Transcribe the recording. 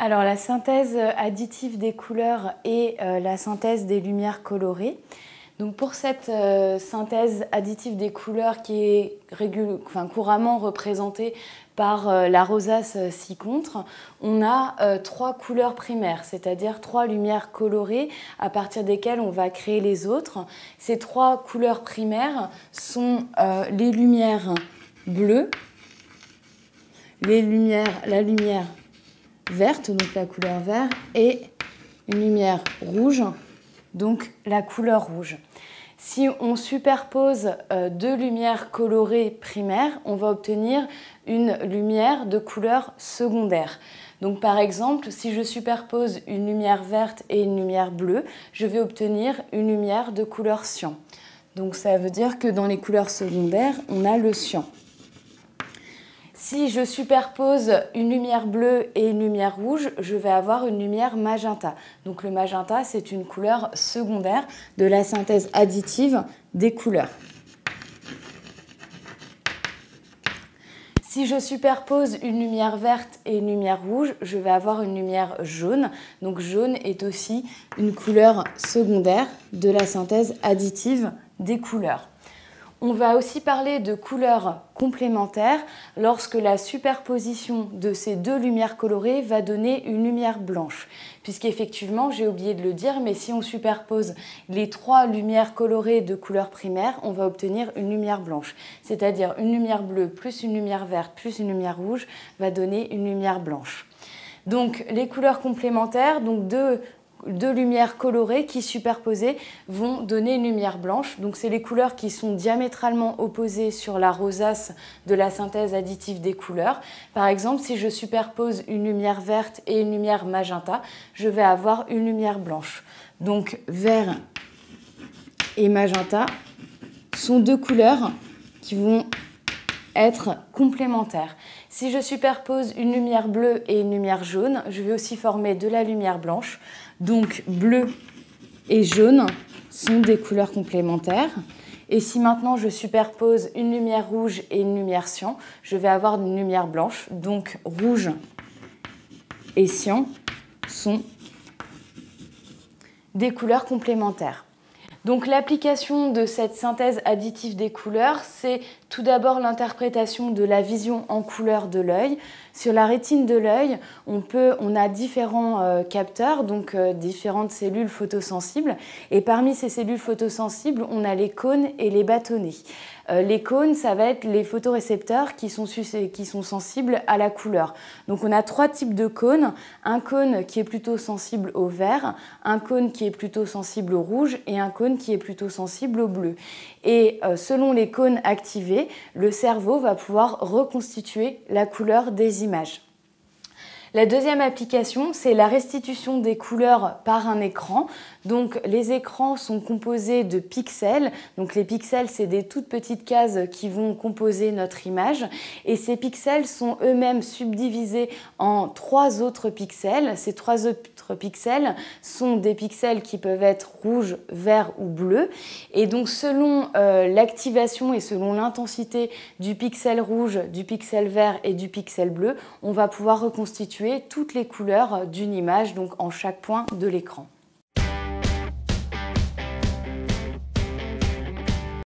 Alors la synthèse additive des couleurs et la synthèse des lumières colorées. Donc pour cette synthèse additive des couleurs qui est couramment représentée par la rosace 6 contre, on a 3 couleurs primaires, c'est-à-dire 3 lumières colorées à partir desquelles on va créer les autres. Ces 3 couleurs primaires sont les lumières bleues, la lumière verte, donc la couleur vert, et une lumière rouge, donc la couleur rouge. Si on superpose 2 lumières colorées primaires, on va obtenir une lumière de couleur secondaire. Donc par exemple, si je superpose une lumière verte et une lumière bleue, je vais obtenir une lumière de couleur cyan. Donc ça veut dire que dans les couleurs secondaires, on a le cyan. Si je superpose une lumière bleue et une lumière rouge, je vais avoir une lumière magenta. Donc le magenta, c'est une couleur secondaire de la synthèse additive des couleurs. Si je superpose une lumière verte et une lumière rouge, je vais avoir une lumière jaune. Donc jaune est aussi une couleur secondaire de la synthèse additive des couleurs. On va aussi parler de couleurs complémentaires lorsque la superposition de ces 2 lumières colorées va donner une lumière blanche. Puisqu'effectivement, j'ai oublié de le dire, mais si on superpose les 3 lumières colorées de couleurs primaires, on va obtenir une lumière blanche. C'est-à-dire une lumière bleue plus une lumière verte plus une lumière rouge va donner une lumière blanche. Donc les couleurs complémentaires, donc deux lumières colorées qui superposées vont donner une lumière blanche. Donc c'est les couleurs qui sont diamétralement opposées sur la rosace de la synthèse additive des couleurs. Par exemple, si je superpose une lumière verte et une lumière magenta, je vais avoir une lumière blanche. Donc vert et magenta sont 2 couleurs qui vont être complémentaires. Si je superpose une lumière bleue et une lumière jaune, je vais aussi former de la lumière blanche. Donc bleu et jaune sont des couleurs complémentaires. Et si maintenant je superpose une lumière rouge et une lumière cyan, je vais avoir une lumière blanche. Donc rouge et cyan sont des couleurs complémentaires. Donc l'application de cette synthèse additive des couleurs, c'est tout d'abord l'interprétation de la vision en couleur de l'œil. Sur la rétine de l'œil, on a différents capteurs, donc différentes cellules photosensibles. Et parmi ces cellules photosensibles, on a les cônes et les bâtonnets. Les cônes, ça va être les photorécepteurs qui sont sensibles à la couleur. Donc on a 3 types de cônes. Un cône qui est plutôt sensible au vert, un cône qui est plutôt sensible au rouge et un cône qui est plutôt sensible au bleu. Et selon les cônes activés, le cerveau va pouvoir reconstituer la couleur des images. La deuxième application, c'est la restitution des couleurs par un écran. Donc les écrans sont composés de pixels. Donc les pixels, c'est des toutes petites cases qui vont composer notre image. Et ces pixels sont eux-mêmes subdivisés en 3 autres pixels. Ces 3 autres pixels sont des pixels qui peuvent être rouges, verts ou bleus. Et donc selon l'activation et selon l'intensité du pixel rouge, du pixel vert et du pixel bleu, on va pouvoir reconstituer toutes les couleurs d'une image, donc en chaque point de l'écran.